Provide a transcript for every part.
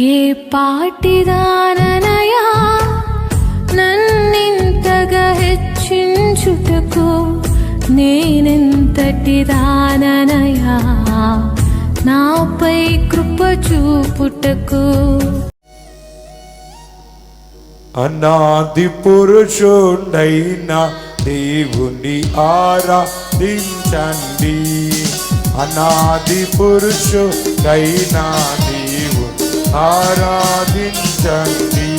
ఏ పాటిదాననయా నన్నింతగా హెచ్చించుటకు, నేనెంతటి దాననయా నాపై కృప చూపుటకు. అనాది పురుషుడైన దేవుని ఆరాధించండి. అనాది పురుషుడైన దేవుని ఆరాధించండి.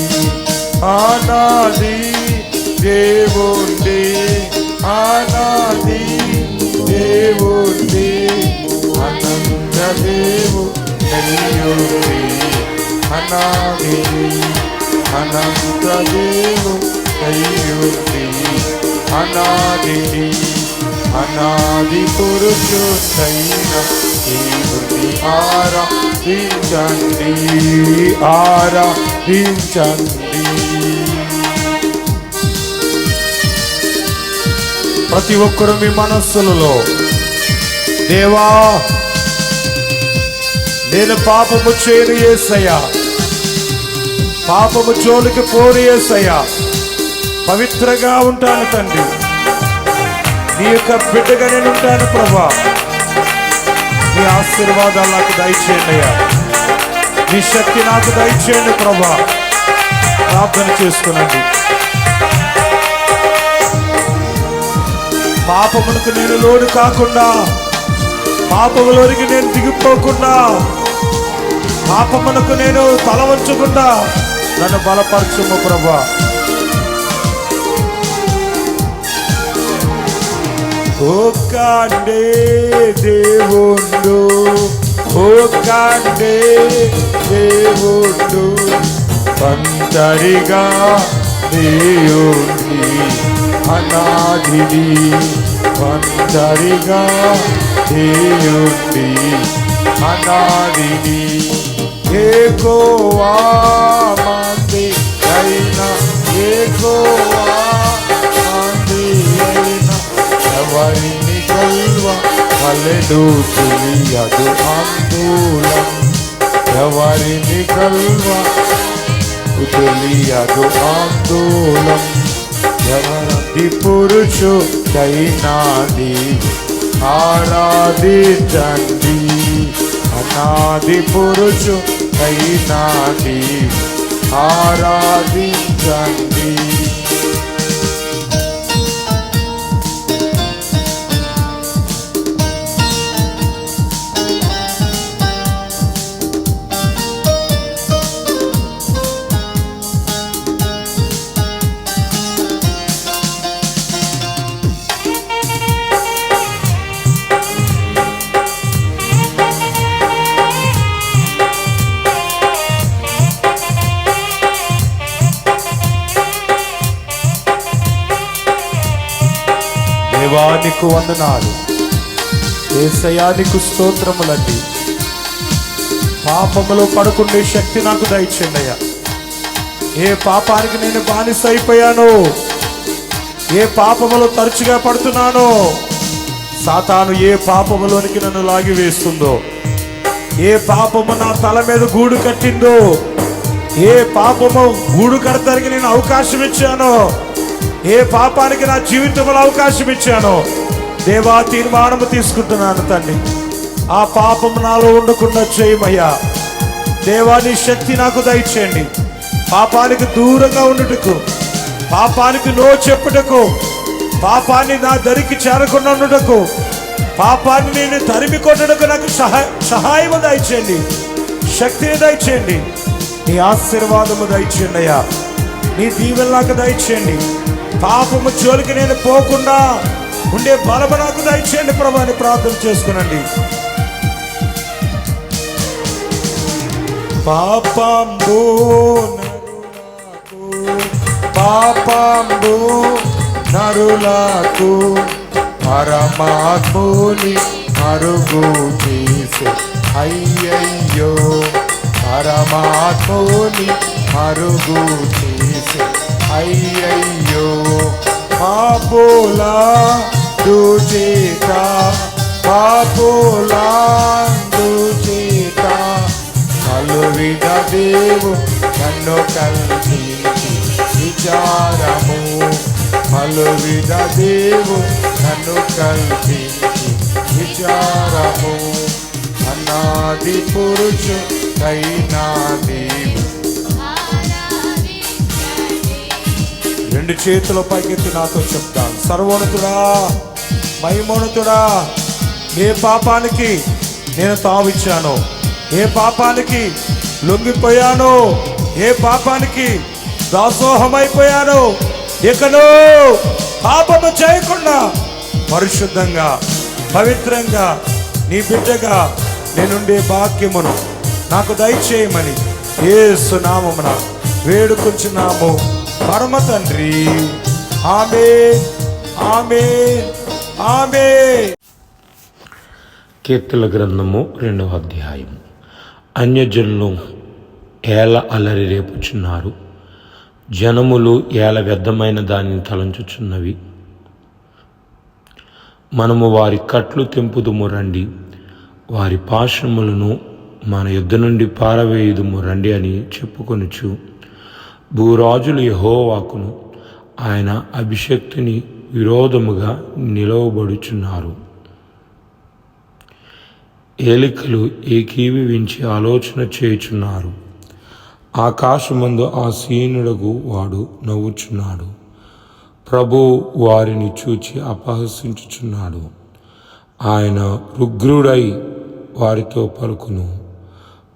అనాది దేవుని, అనాది దేవుని, అనంత దేవుని, అనాది అనంత దేవుని, అనాదిని అనాది పురుషుడైన దేవుని ఆరాధించండి, ఆరాధించండి. ప్రతి ఒక్కరు మీ మనస్సులలో, దేవా నేను పాపము చేయను యేసయ్యా, పాపము జోలికి పోను యేసయ్యా, పవిత్రంగా ఉంటాను తండ్రి, నీ యొక్క బిడ్డగా నేను ఉంటాను ప్రభా. నీ ఆశీర్వాదాలు నాకు దయచేయండి అయ్యా, నీ శక్తి నాకు దయచేయండి ప్రభా. ప్రార్థన చేసుకునండి. పాపమునకు నేను లోను కాకుండా, పాపములోనికి నేను దిగిపోకుండా, పాపమునకు నేను తల వంచకుండా నన్ను బలపరచుము ప్రభా. ఒక్కడే దేవుడు, ఒక్కడే దేవుడు, ఒంటరిగా దేవుని, అనాదిని ఒంటరిగా దేవుని, అనాదిని యెహోవా మంది అయిన, యెహోవా మంది అయిన, ఎవరిని కల్వ వలెను తెలియదు ఆందోళన, ఎవరిని కల్వ తెలియదు ఆందోళన. ఎవరి పురుషుడైనాది ఆరాధించండి, అనాది పురుషుడైనాది ఆరాధించండి. దేవానికి వందనాలు, యేసయ్యానికి స్తోత్రములండి. పాపములో పడుకునే శక్తి నాకు దయచేయండి అయ్యా. ఏ పాపానికి నేను బానిస అయిపోయాను, ఏ పాపములో తరచుగా పడుతున్నానో, సాతాను ఏ పాపములోనికి నన్ను లాగివేస్తుందో, ఏ పాపము నా తల మీద గూడు కట్టిందో, ఏ పాపము గూడు కడతానికి నేను అవకాశం ఇచ్చానో, ఏ పాపానికి నా జీవితంలో అవకాశం ఇచ్చానో, దేవా తీర్మానము తీసుకుంటున్నాను తండ్రి. ఆ పాపం నాలో ఉండకుండా చేయమయ్యా. దేవా నీ శక్తి నాకు దయచేయండి. పాపానికి దూరంగా ఉండుటకు, పాపానికి నో చెప్పుటకు, పాపాన్ని నా దరికి చేరకుండా ఉండుటకు, పాపాన్ని నేను తరిమి కొట్టడానికి నాకు సహాయము దయచేయండి, శక్తిని దయచేయండి, నీ ఆశీర్వాదము దయచేయండి అయ్యా, నీ దీవెన నాకు దయచేయండి. పాపము జోలికి నేను పోకుండా ఉండే బలము నాకు దయచేయండి ప్రభా అని ప్రార్థన చేసుకునండి. పాపంబు పాపంబు నరులకు పరమాత్ముని మరుగు చేసే, అయ్యయ్యో పరమాత్ముని మరుగు చేసే, అయ్యయ్యో పాపులా దుచేత, పాపులా దుచేత విడదేవు నన్ను కల్పించి విచారము, పలు విడదేవు నన్ను కల్పించి విచారము, అనాది పురుషు కైనా దేవు. రెండు చేతుల పైకెత్తి నాతో చెప్తాను, సర్వోన్నతుడా, మహిమోన్నతుడా, ఏ పాపానికి నేను తావిచ్చాను, ఏ పాపానికి లొంగిపోయాను, ఏ పాపానికి దాసోహమైపోయాను, ఇకను పాపము చేయకుండా పరిశుద్ధంగా పవిత్రంగా నీ బిడ్డగా నేనుండే భాగ్యమును నాకు దయచేయమని యేసు నామమున వేడుకొంచున్నాము పరమ తండ్రి. ఆమేన్, ఆమేన్, ఆమేన్. కీర్తనల గ్రంథము 2వ అధ్యాయం. అన్యజనులు ఏల అలరి రేపుచున్నారు, జనములు ఏల వ్యర్థమైన దానిని తలంచుచున్నవి. మనము వారి కట్లు తెంపుదుము రండి, వారి పాశములను మన యుద్ధ నుండి పారవేయుదుము రండి అని చెప్పుకొనుచు భూరాజులు యెహోవాకును ఆయన అభిషక్తిని విరోధముగా నిలవబడుచున్నారు. ఏలికలు ఏకీభవించి ఆలోచన చేయుచున్నారు. ఆకాశమందు ఆసీనుడగు వాడు నవ్వుచున్నాడు. ప్రభువు వారిని చూచి అపహసించుచున్నాడు. ఆయన రుగ్రుడై వారితో పలుకును.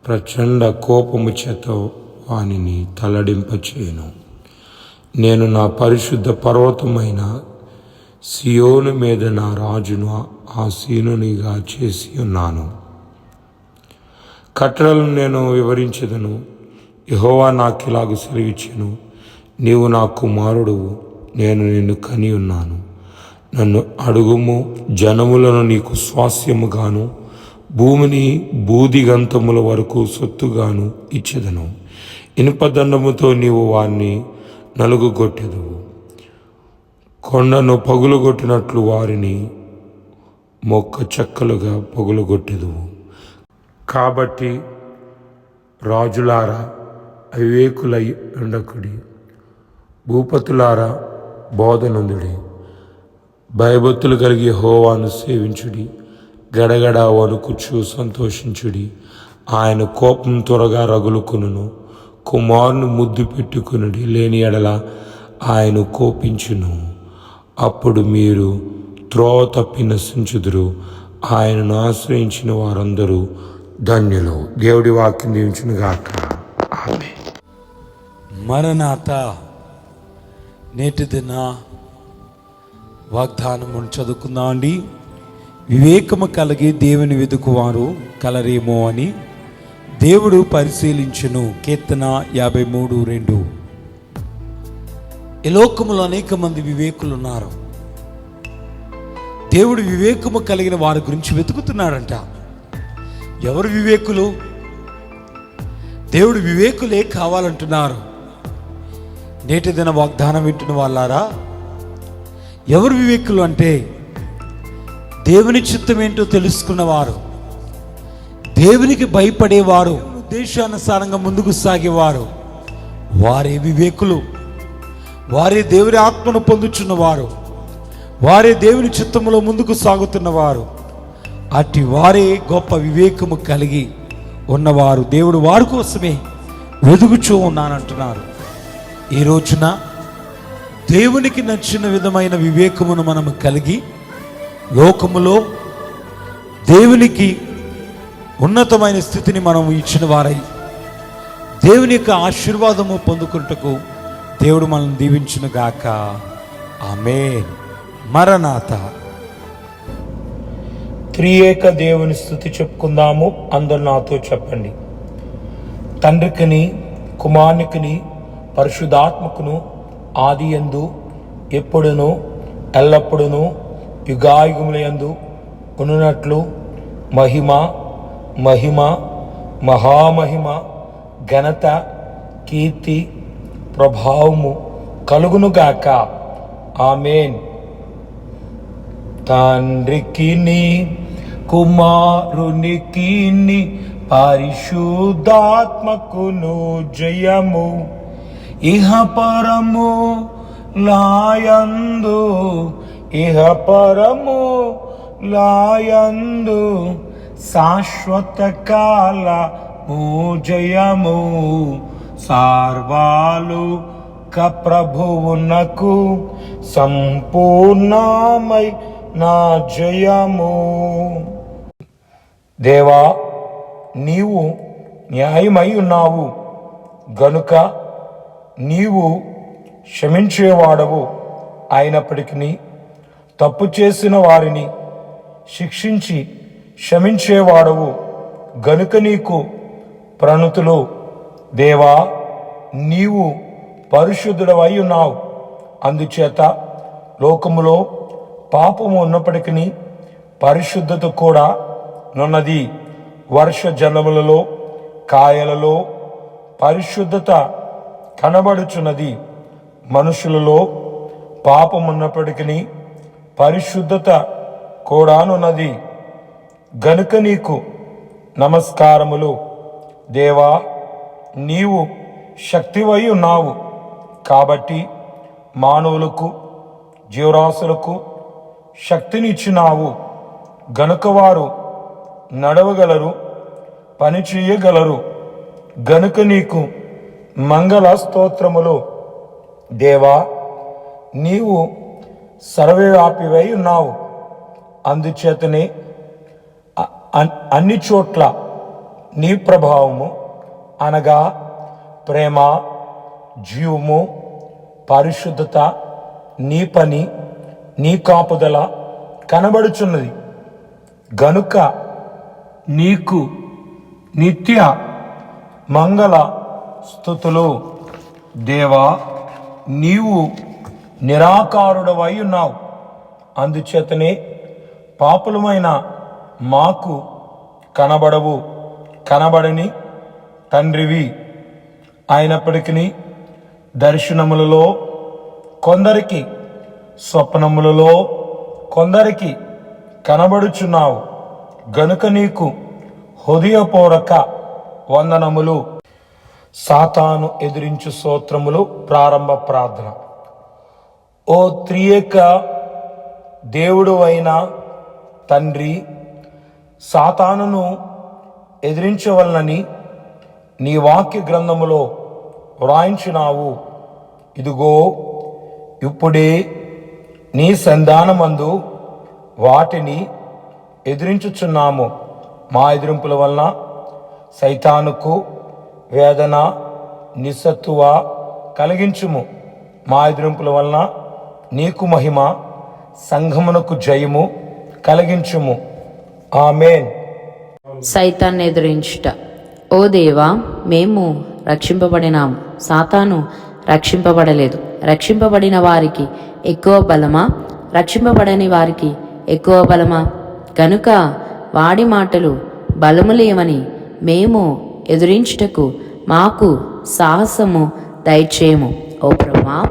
ప్రచండ కోపము చేత వానిని తల్లడింపచేయును. నేను నా పరిశుద్ధ పర్వతమైన సియోను మీద నా రాజును ఆసీనునిగా చేసి ఉన్నాను. కట్టడలను నేను వివరించెదను. యెహోవా నాకిలాగ సెలవిచ్చెను, నీవు నా కుమారుడువు, నేను నిన్ను కని ఉన్నాను. నన్ను అడుగుము, జనములను నీకు స్వాస్యముగాను భూమిని బూదిగంతముల వరకు సొత్తుగాను ఇచ్చెదను. ఇనుపదండముతో నీవు వారిని నలుగుగొట్టెదవు. కొండను పగులుగొట్టినట్లు వారిని మొక్క చెక్కలుగా పగులుగొట్టెదవు. కాబట్టి రాజులారా అవివేకులై ఉండకుడి, భూపతులారా బోధనందుడి. భయభక్తులు కలిగి యెహోవాను సేవించుడి, గడగడ వణుకుచు సంతోషించుడి. ఆయన కోపం త్వరగా రగులుకొనును. కుమారుని ముద్దు పెట్టుకునుడి, లేని ఎడల ఆయన కోపించును. అప్పుడు మీరు త్రోవ తప్పి నశించుదురు. ఆయనను ఆశ్రయించిన వారందరూ ధన్యులు. దేవుడి వాక్యం దీవించును గాక. ఆమేన్. మరణాత నేటి దిన వాగ్దానము చదువుకుందాం అండి. వివేకము కలిగి దేవుని వెదుకువారు కలరేమో అని దేవుడు పరిశీలించును. కీర్తన 53:2. ఈ లోకములో అనేక మంది వివేకులు ఉన్నారు. దేవుడు వివేకము కలిగిన వారి గురించి వెతుకుతున్నాడంట. ఎవరు వివేకులు? దేవుడు వివేకులే కావాలంటున్నారు. నేటి దిన వాగ్దానం వింటున్న వాళ్ళారా, ఎవరు వివేకులు అంటే దేవుని చిత్తం ఏంటో తెలుసుకున్నవారు, దేవునికి భయపడేవారు, ఉద్దేశానుసారంగా ముందుకు సాగేవారు, వారే వివేకులు. వారే దేవుని ఆత్మను పొందుచున్నవారు, వారే దేవుని చిత్తములో ముందుకు సాగుతున్నవారు. అట్టి వారే గొప్ప వివేకము కలిగి ఉన్నవారు. దేవుడు వారి కోసమే వెదుగుచూ ఉన్నానంటున్నారు. ఈ రోజున దేవునికి నచ్చిన విధమైన వివేకమును మనము కలిగి లోకములో దేవునికి ఉన్నతమైన స్థితిని మనం ఇచ్చిన వారై దేవుని యొక్క ఆశీర్వాదము పొందుకుంటకు దేవుడు మనల్ని దీవించును గాక. ఆమేన్. మరణాత. త్రియేక దేవుని స్తుతి చెప్పుకుందాము. అందరూ నాతో చెప్పండి. తండ్రికిని కుమారునికిని పరిశుద్ధాత్మకును ఆదియందు ఎప్పుడును ఎల్లప్పుడును యుగాయుగములందు ఉన్నట్లు మహిమ మహిమ మహామహిమ ఘనత కీర్తి ప్రభావము కలుగునుగాక. ఆమేన్. తండ్రికిని కుమారునికిని పరిశుద్ధాత్మకును జయము ఇహ పరము లాయందు ఇహ పరము లాయందు శాశ్వత కాలము జయము సార్వాలు ప్రభువునకు సంపూర్ణమై నా జయము. దేవా, నీవు న్యాయమై ఉన్నావు గనుక నీవు క్షమించేవాడవు. అయినప్పటికీ తప్పు చేసిన వారిని శిక్షించి క్షమించేవాడవు గనుక నీకు ప్రణతులు. దేవా, నీవు పరిశుద్ధుడవై ఉన్నావు. అందుచేత లోకములో పాపము ఉన్నప్పటికీ పరిశుద్ధత కూడా నున్నది. వర్ష జలములలో కాయలలో పరిశుద్ధత కనబడుచున్నది. మనుషులలో పాపమున్నప్పటికీ పరిశుద్ధత కూడానున్నది గనుక నీకు నమస్కారములు. దేవా, నీవు శక్తివై ఉన్నావు కాబట్టి మానవులకు జీవరాశులకు శక్తినిచ్చినావు గనుక వారు నడవగలరు, పని చేయగలరు గనుక నీకు మంగళ స్తోత్రములు. దేవా, నీవు సర్వవ్యాపివై ఉన్నావు. అందుచేతనే అన్ని చోట్ల నీ ప్రభావము అనగా ప్రేమ, జీవము, పరిశుద్ధత, నీ పని, నీ కాపుదల కనబడుచున్నది గనుక నీకు నిత్య మంగళ స్తుతులు. దేవా, నీవు నిరాకారుడవై ఉన్నావు. అందుచేతనే పాపులమైన మాకు కనబడవు, కనబడని తండ్రివి. అయినప్పటికీ దర్శనములలో కొందరికి, స్వప్నములలో కొందరికి కనబడుచున్నావు గనుక నీకు హృదయపూర్వక వందనములు. సాతాను ఎదిరించు స్తోత్రములు. ప్రారంభ ప్రార్థన. ఓ త్రియేక దేవుడు అయిన తండ్రి, సాతానును ఎదిరించవలనని నీ వాక్య గ్రంథములో వ్రాయించినావు. ఇదిగో ఇప్పుడే నీ సంధానమందు వాటిని ఎదిరించుచున్నాము. మా ఎదిరింపుల వలన సైతానుకు వేదన, నిస్సత్తువ కలిగించుము. మా ఎదిరింపుల వలన నీకు మహిమ, సంఘమునకు జయము కలిగించుము. ఆమేన్. సైతాన్ని ఎదిరించుట. ఓ దేవా, మేము రక్షింపబడినాము, సాతాను రక్షింపబడలేదు. రక్షింపబడిన వారికి ఎక్కువ బలమా, రక్షింపబడని వారికి ఎక్కువ బలమా? కనుక వాడి మాటలు బలములేవని మేము ఎదురించుటకు మాకు సాహసము దయచేయము. ఓ ప్రభువా,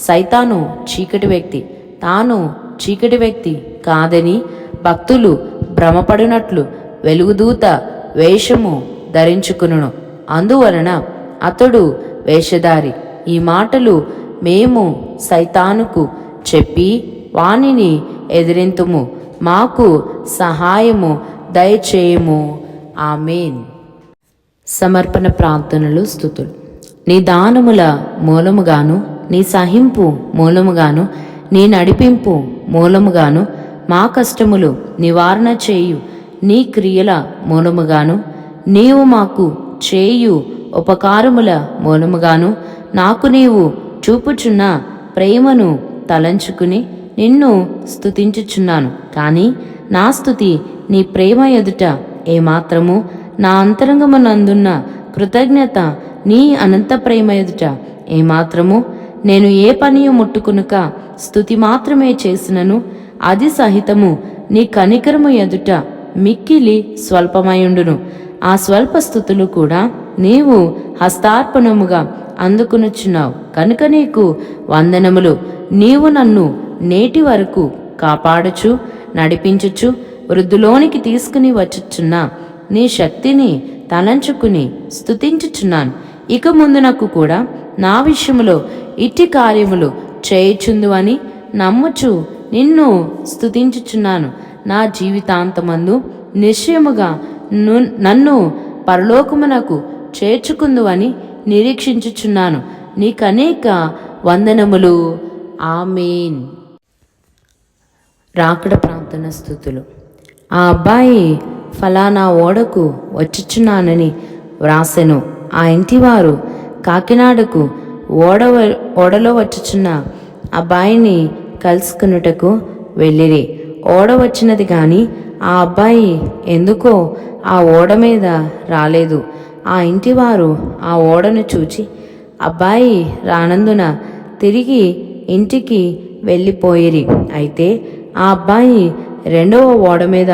సైతాను చీకటి వ్యక్తి, తాను చీకటి వ్యక్తి కాదని భక్తులు భ్రమపడినట్లు వెలుగుదూత వేషము ధరించుకును. అందువలన అతడు వేషధారి. ఈ మాటలు మేము సైతానుకు చెప్పి వానిని ఎదిరింతుము. మాకు సహాయము దయచేయము. ఆమేన్. సమర్పణ ప్రార్థనలు, స్తుతులు. నీ దానముల మూలముగాను, నీ సహింపు మూలముగాను, నీ నడిపింపు మూలముగాను, మా కష్టములు నివారణ చేయు నీ క్రియల మూలముగాను, నీవు మాకు చేయు ఉపకారముల మూలముగాను, నాకు నీవు చూపుచున్న ప్రేమను తలంచుకుని నిన్ను స్తుతించుచున్నాను. కానీ నా స్తుతి నీ ప్రేమ ఎదుట ఏమాత్రము, నా అంతరంగమునందున్న కృతజ్ఞత నీ అనంత ప్రేమ ఎదుట ఏమాత్రము. నేను ఏ పనియు ముట్టుకునుక స్తుతి మాత్రమే చేసినను అది సహితము నీ కనికరము ఎదుట మిక్కిలి స్వల్పమయుండును. ఆ స్వల్ప స్థుతులు కూడా నీవు హస్తార్పణముగా అందుకునుచున్నావు కనుక నీకు వందనములు. నీవు నన్ను నేటి వరకు కాపాడుచు నడిపించుచు వృద్ధులోనికి తీసుకుని వచ్చుచున్న నీ శక్తిని తలంచుకుని స్తుతించుచున్నాను. ఇక ముందునకు కూడా నా విషయములో ఇట్టి కార్యములు చేయుచుందు అని నమ్ముచు నిన్ను స్తుతించుచున్నాను. నా జీవితాంతమందు నిశ్చయముగా నన్ను పరలోకమునకు చేర్చుకుందు అని నిరీక్షించుచున్నాను. నీకనేక వందనములు. ఆమేన్. రాకడ ప్రార్థన స్తుతులు. ఆ అబ్బాయి ఫలానా ఓడకు వచ్చుచున్నానని వ్రాసెను. ఆ ఇంటివారు కాకినాడకు ఓడలో వచ్చుచున్న అబ్బాయిని కలుసుకున్నటకు వెళ్ళిరి. ఓడ వచ్చినది కానీ ఆ అబ్బాయి ఎందుకో ఆ ఓడ మీద రాలేదు. ఆ ఇంటివారు ఆ ఓడను చూచి అబ్బాయి రానందున తిరిగి ఇంటికి వెళ్ళిపోయిరి. అయితే ఆ అబ్బాయి రెండవ ఓడ మీద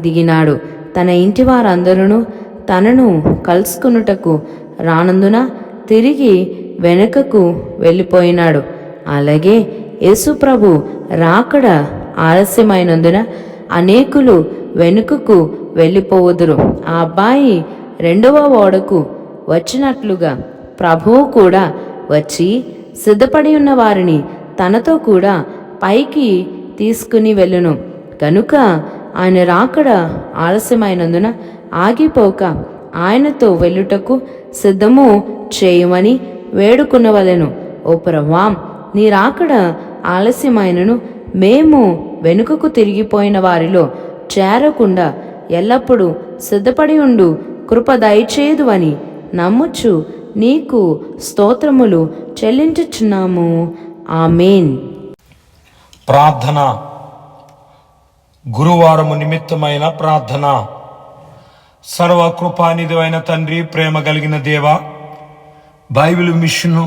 దిగినాడు. తన ఇంటి వారందరూ తనను కలుసుకున్నటకు రానందున తిరిగి వెనుకకు వెళ్ళిపోయినాడు. అలాగే యేసుప్రభు రాకడ ఆలస్యమైనందున అనేకులు వెనుకకు వెళ్ళిపోవుదురు. ఆ అబ్బాయి రెండవ ఓడకు వచ్చినట్లుగా ప్రభువు కూడా వచ్చి సిద్ధపడి ఉన్న వారిని తనతో కూడా పైకి తీసుకుని వెళ్ళును. కనుక ఆయన రాకడ ఆలస్యమైనందున ఆగిపోక ఆయనతో వెళ్ళుటకు సిద్ధము చేయమని వేడుకునవలెను. ఓ ప్రభువా, నీ రాకడ ఆలస్యమైనను మేము వెనుకకు తిరిగిపోయిన వారిలో చేరకుండా ఎల్లప్పుడూ సిద్ధపడి ఉండు కృప దయచేదు అని నమ్ముచు నీకు స్తోత్రములు చెల్లించుచున్నాము. ఆమేన్. ప్రార్థన. గురువారము నిమిత్తమైన ప్రార్థన. సర్వకృపానిధివైన తండ్రి, ప్రేమ కలిగిన దేవ, బైబిల్ మిషను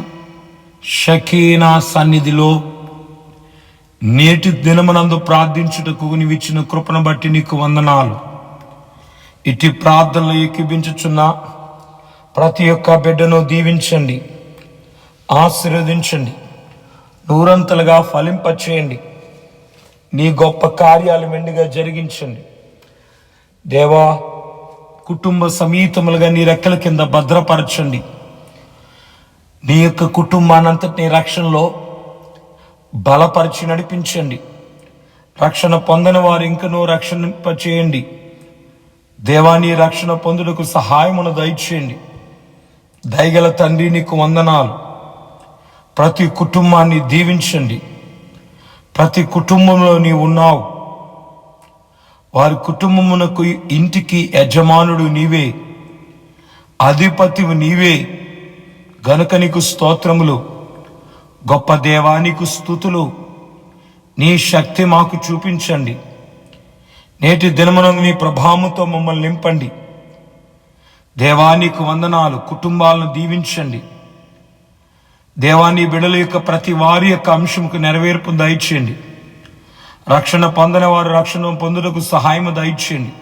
షకీనా సన్నిధిలో నేటి దినమునందు ప్రార్థించుటకు నీవిచ్చిన కృపను బట్టి నీకు వందనాలు. ఇటు ప్రార్థనలు ఏకీభించుచున్న ప్రతి ఒక్క బిడ్డను దీవించండి, ఆశీర్వదించండి, నూరంతలుగా ఫలింపచేయండి. నీ గొప్ప కార్యాలు మెండుగా జరిగించండి దేవా. కుటుంబ సమేతములుగా నీ రెక్కల కింద భద్రపరచండి. నీ యొక్క కుటుంబానంతటి రక్షణలో బలపరిచి నడిపించండి. రక్షణ పొందని వారు ఇంకనూ రక్షింపచేయండి దేవా. నీ రక్షణ పొందుటకు సహాయమును దయచేయండి. దయగల తండ్రి, నీకు వందనాలు. ప్రతి కుటుంబాన్ని దీవించండి. ప్రతి కుటుంబంలో నీ ఉన్నావు. వారి కుటుంబమునకు ఇంటికి యజమానుడు నీవే, అధిపతివి నీవే. గనుక నీకు స్తోత్రములు. గొప్ప దేవా, నీకు స్తుతులు. నీ శక్తి మాకు చూపించండి. నేటి దినమునందు నీ ప్రభావముతో మమ్మల్ని నింపండి దేవా. నీకు వందనాలు. కుటుంబాలను దీవించండి దేవా. నీ బిడ్డల యొక్క ప్రతి వారి యొక్క అంశముకు నెరవేర్పు దయచేయండి. రక్షణ పొందని వారు రక్షణ పొందుటకు సహాయము దయచేయండి.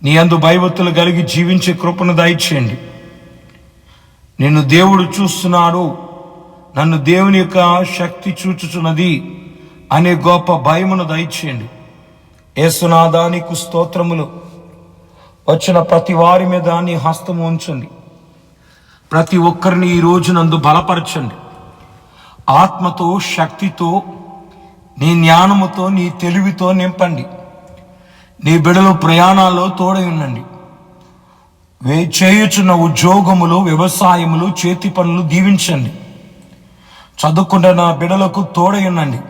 నీ అందు భయభక్తులు కలిగి జీవించే కృపను దయచేయండి. నిన్ను దేవుడు చూస్తున్నాడు, నన్ను దేవుని యొక్క శక్తి చూచుచున్నది అనే గొప్ప భయమును దయచేయండి. యేసునాథా, నీకు స్తోత్రములు. వచ్చిన ప్రతి వారి మీద నీ హస్తము ఉంచండి. ప్రతి ఒక్కరిని ఈ రోజునందు బలపరచండి. ఆత్మతో, శక్తితో, నీ జ్ఞానముతో, నీ తెలివితో నింపండి. నీ బిడ్డలు ప్రయాణాల్లో తోడై ఉండండి. చేయుచున్న ఉద్యోగములు, వ్యవసాయములు, చేతి పనులు దీవించండి. చదువుకుంటున్న నా బిడ్డలకు తోడై ఉండండి.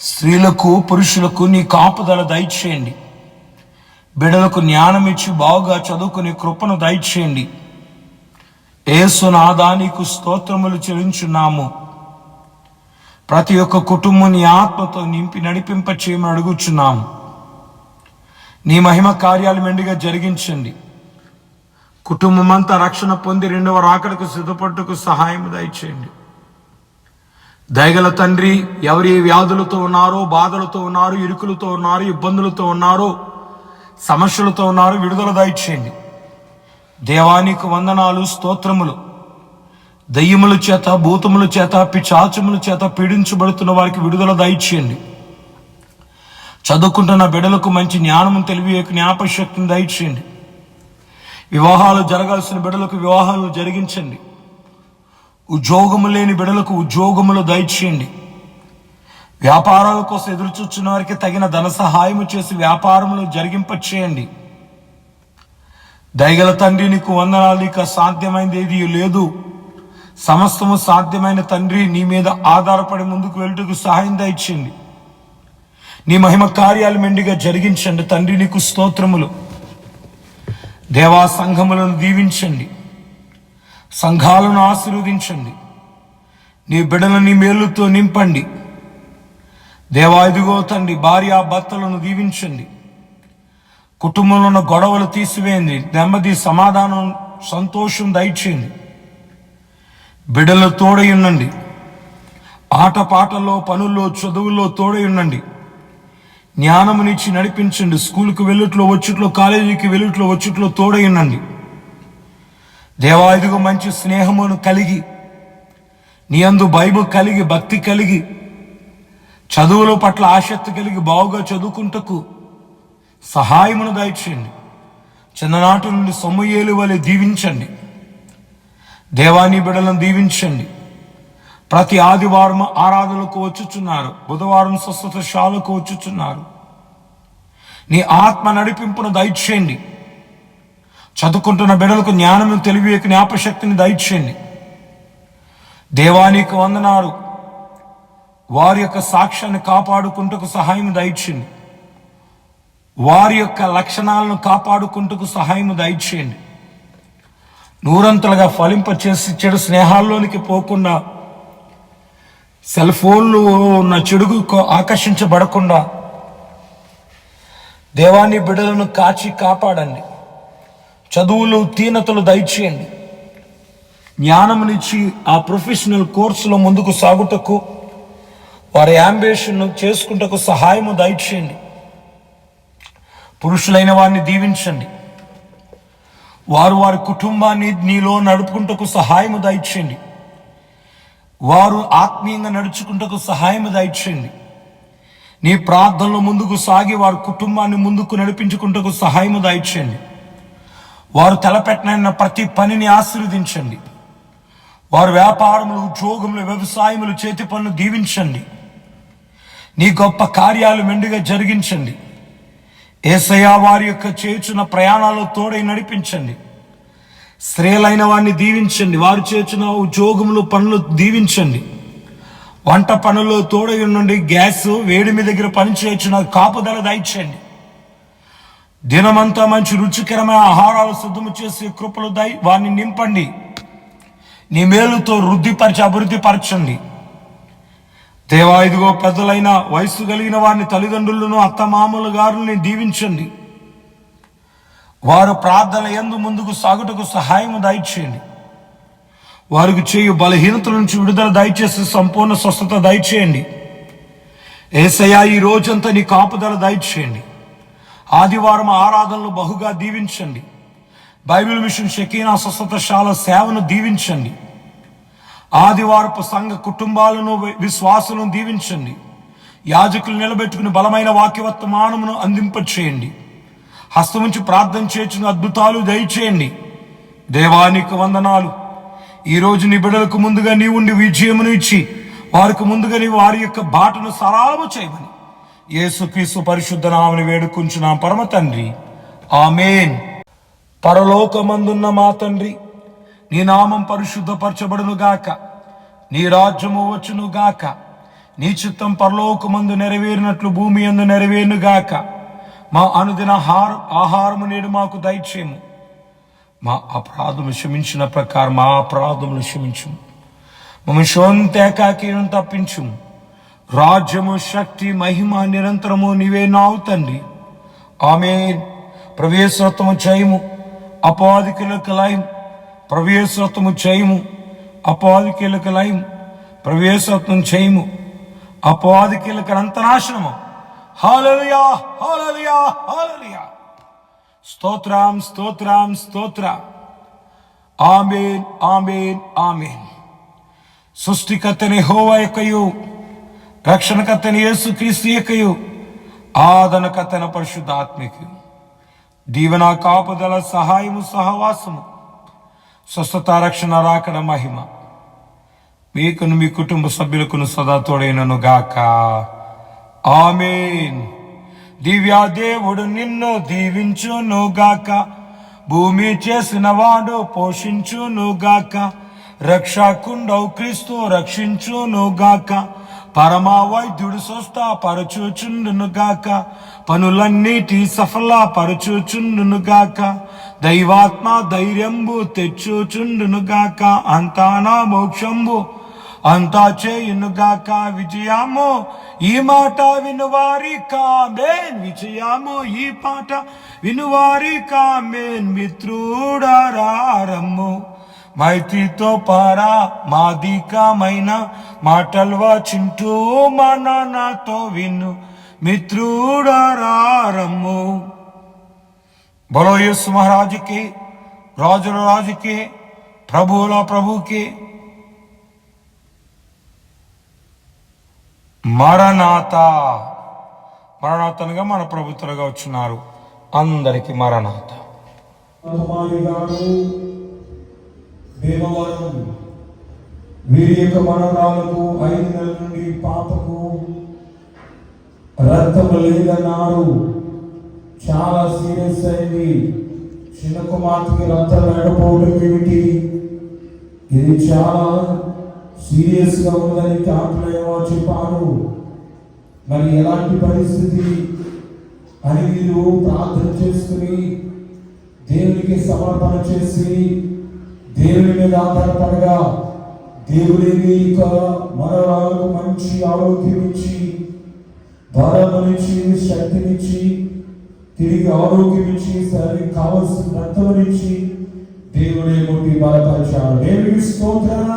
స్త్రీలకు, పురుషులకు నీ కాపుదల దయచేయండి. బిడ్డలకు జ్ఞానం ఇచ్చి బాగుగా చదువుకునే కృపను దయచేయండి. యేసునాథా, నీకు స్తోత్రములు చెల్లించున్నాము. ప్రతి ఒక్క కుటుంబం నీ ఆత్మతో నింపి నడిపింప చేయమని అడుగుచున్నాము. నీ మహిమ కార్యాలు మెండుగా జరిగించండి. కుటుంబం అంతా రక్షణ పొంది రెండవ రాకడకు సిద్ధపట్టుకు సహాయం దయచేయండి. దయగల తండ్రి, ఎవరి వ్యాధులతో ఉన్నారో, బాధలతో ఉన్నారు, ఇరుకులతో ఉన్నారు, ఇబ్బందులతో ఉన్నారు, సమస్యలతో ఉన్నారు, విడుదల దయచేయండి. దేవానికి వందనాలు, స్తోత్రములు. దయ్యముల చేత, భూతముల చేత, పిశాచముల చేత పీడించబడుతున్న వారికి విడుదల దయచేయండి. చదువుకుంటున్న బిడ్డలకు మంచి జ్ఞానము, తెలివి, జ్ఞాపశక్తిని దయచేయండి. వివాహాలు జరగాల్సిన బిడ్డలకు వివాహాలు జరిగించండి. ఉద్యోగము లేని బిడ్డలకు ఉద్యోగములు దయచేయండి. వ్యాపారాల కోసం ఎదురు చూస్తున్న వారికి తగిన ధన సహాయము చేసి వ్యాపారములు జరిగింపచేయండి. దయగల తండ్రి, నీకు వందనాలు. నీకు సాధ్యమైనది ఏది లేదు. సమస్తము సాధ్యమైన తండ్రి, నీ మీద ఆధారపడి ముందుకు వెళ్ళుటకు సహాయం దయచేయండి. నీ మహిమ కార్యాలు మెండిగా జరిగించండి తండ్రి. నీకు స్తోత్రములు. దేవా, సంఘములను దీవించండి, సంఘాలను ఆశీర్వదించండి. నీ బిడ్డలను నీ మేలుతో నింపండి. దేవా, ఇదిగో తండ్రి, భార్య భర్తలను దీవించండి. కుటుంబంలో ఉన్న గొడవలు తీసివేయండి. నెమ్మది, సమాధానం, సంతోషం దయచేయండి. బిడ్డలు తోడై ఉండండి. ఆటపాటల్లో, పనుల్లో, చదువుల్లో తోడై ఉండండి. జ్ఞానమునిచ్చి నడిపించండి. స్కూల్కి వెళ్ళుట్లో వచ్చుట్లో, కాలేజీకి వెళ్ళుట్లో వచ్చుట్లో తోడై ఉండండి. దేవా, ఇదిగో మంచి స్నేహమును కలిగి, నీ యందు భయము కలిగి, భక్తి కలిగి, చదువుల పట్ల ఆసక్తి కలిగి బావుగా చదువుకుంటకు సహాయమును దయచేయండి. చిన్ననాటి నుండి సమూయేలు వలె దీవించండి. దేవాని బిడ్డలను దీవించండి. ప్రతి ఆదివారం ఆరాధనలకు వచ్చుచున్నారు. బుధవారం స్వస్థతశాలకు వచ్చుచున్నారు. నీ ఆత్మ నడిపింపును దయచేయండి. చదువుకుంటున్న బిడ్డలకు జ్ఞానము, తెలివి, జ్ఞాపశక్తిని దయచేయండి. దేవానికి వందనాలు. వారి యొక్క సాక్ష్యాన్ని కాపాడుకుంటకు సహాయం దయచేయండి. వారి యొక్క లక్షణాలను కాపాడుకుంటకు సహాయం దయచేయండి. నూరంతలుగా ఫలింపచేసి చెడు స్నేహాల్లోనికి పోకుండా, సెల్ ఫోన్లు ఉన్న చెడుకు ఆకర్షించబడకుండా దేవాన్ని బిడ్డలను కాచి కాపాడండి. చదువులు, తీనతలు దయచేయండి. జ్ఞానమునిచ్చి ఆ ప్రొఫెషనల్ కోర్సులో ముందుకు సాగుటకు, వారి యాంబిషన్ చేసుకుంటకు సహాయము దయచేయండి. పురుషులైన వారిని దీవించండి. వారు వారి కుటుంబాన్ని నీలో నడుపుకుంటకు సహాయము దయచేయండి. వారు ఆత్మీయంగా నడుచుకుంటకు సహాయము దయచేయండి. నీ ప్రార్థనలో ముందుకు సాగి వారి కుటుంబాన్ని ముందుకు నడిపించుకుంటకు సహాయము దయచేయండి. వారు తలపెట్టిన ప్రతి పనిని ఆశీర్వదించండి. వారు వ్యాపారములు, ఉద్యోగములు, వ్యవసాయములు, చేతి పనులు దీవించండి. నీ గొప్ప కార్యాలు మెండుగా జరిగించండి. యేసయ్యా, వారి యొక్క చేయుచున్న ప్రయాణాలు తోడై నడిపించండి. స్త్రీలైన వారిని దీవించండి. వారు చేస్తున్న ఉద్యోగములు, పనులు దీవించండి. వంట పనుల్లో తోడై ఉండండి. గ్యాస్ వేడి మీ దగ్గర పని చేయుచున్న కాపుదల దయచేయండి. దినమంతా మంచి రుచికరమైన ఆహారాలు సిద్ధము చేసి కృపలు వారిని నింపండి. నీ మేలుతో వృద్ధిపరిచి అభివృద్ధిపరచండి. దేవా, ఇదిగో పెద్దలైన వయస్సు కలిగిన వారిని, తల్లిదండ్రులను, అత్తమామల గారుల్ని దీవించండి. వారు ప్రార్థన యందు ముందుకు సాగుటకు సహాయం దయచేయండి. వారికి చేయు బలహీనతల నుంచి విడుదల దయచేసి సంపూర్ణ స్వస్థత దయచేయండి. యేసయ్యా, ఈ రోజంతా నీ కాపుదల దయచేయండి. ఆదివారం ఆరాధనలు బహుగా దీవించండి. బైబిల్ మిషన్ షకీనా స్వస్థతశాల సేవను దీవించండి. ఆదివారపు సంఘ కుటుంబాలను, విశ్వాసులను దీవించండి. యాజకులు నిలబెట్టుకుని బలమైన వాక్యవర్తమానమును అందింపచేయండి. హస్తముంచి ప్రార్థన చేసిన అద్భుతాలు దయచేయండి. దేవానికి వందనాలు. ఈరోజు నీ బిడ్డలకు ముందుగా నీ ఉండి విజయమును ఇచ్చి వారికి ముందుగా నీ వారి యొక్క బాటను సరాము చేయమని యేసుక్రీస్తు పరిశుద్ధ నామమున వేడుకుంటున్నాం పరమ తండ్రి, ఆమేన్. పరలోకమందున్న మా తండ్రి, నీ నామం పరిశుద్ధపరచబడును గాక. నీ రాజ్యము వచ్చును గాక. నీ చిత్తం పరలోకమందు నెరవేరినట్లు భూమి యందు నెరవేరును గాక. మా అనుదిన ఆహారము నేడు మాకు దయచేయము. మా అపరాధములు క్షమించిన ప్రకారం మా అపరాధములు క్షమించుము. మమ్మల్ని శోంతేకాకీనం తప్పించుము. రాజ్యము, శక్తి, మహిమ నిరంతరము నీవే నావు తండ్రి, ఆమేన్. ప్రవేశత్వము చేయము, అపాధికులకు లయం. ప్రవేశత్వము చేయము, అపాధికులకు లయం. ప్రవేశత్వం చేయము, అపాధికులకు అంతనాశనము. హల్లెలూయా, హల్లెలూయా, హల్లెలూయా. స్తోత్రం, స్తోత్రం, స్తోత్ర. ఆమేన్, ఆమేన్, ఆమేన్. సృష్టికర్తని యెహోవా యొక్కయు, రక్షణకర్తని యేసుక్రీస్తు యొక్కయు, ఆదరణకర్తైన పరిశుద్ధాత్మకు దీవెన, కాపుదల, సహాయము, సహవాసము, స్వస్థత, రక్షణ, రాకడ, మహిమ మీకును మీ కుటుంబ సభ్యులకును సదా తోడైనను గాక. ఆమేన్. దివ్యా దేవుడు నిన్ను దీవించును గాక. భూమి చేసిన వాడు పోషించును గాక. రక్షకుండవు క్రీస్తు రక్షించును గాక. పరమా వైద్యుడు స్వస్థ పరచుచుండును గాక. పనులన్నిటి సఫల పరచుచుండును గాక. దైవాత్మ ధైర్యంబు తెచ్చుచుండును గాక. అంతా నా మోక్షంబు అంతా చేయును గాక. విజయము ఈ మాట వినువారి కామేన్. విజయము ఈ పాట వినువారి కామేన్. మిత్రుడారమ్ము మైత్రితో పారా మాదికమైన మాటల్వ చింటూ మా నాన్నతో విను. మిత్రుడారమ్ము. బలో యేసు మహారాజుకి, రాజుల రాజుకి, ప్రభువుల ప్రభుకి మరణాత. మరణాతనుగా మన ప్రభుత్వగా వచ్చినారు. అందరికి మరణాత. దేవవరం వీరి యొక్క మరణాలకు 5 నెలల నుండి పాపకు రక్తం లేదన్నారు. చాలా సీరియస్ అయింది. చిన్న కుమార్తెకి రక్తం లేకపోవడం ఏమిటి? ఇది చాలా సీరియస్ గా ఉందని డాక్టర్ ఏమో చెప్పారు. మరి ఎలాంటి పరిస్థితి అని మీరు ప్రార్థన చేసుకుని దేవునికి సమర్పణ చేసి దేవుని మీద ఆధారపడగా దేవుడిని మరణాలకు మంచి ఆరోగ్యం ఇచ్చి, బలమునిచ్చి, శక్తినిచ్చి, తిరిగి ఆరోగ్యం ఇచ్చి, శరీరం కావలసిన రక్తమునిచ్చి దేవుడే ముట్టి బలపరిచాడు. దేవునికి స్తోత్రం.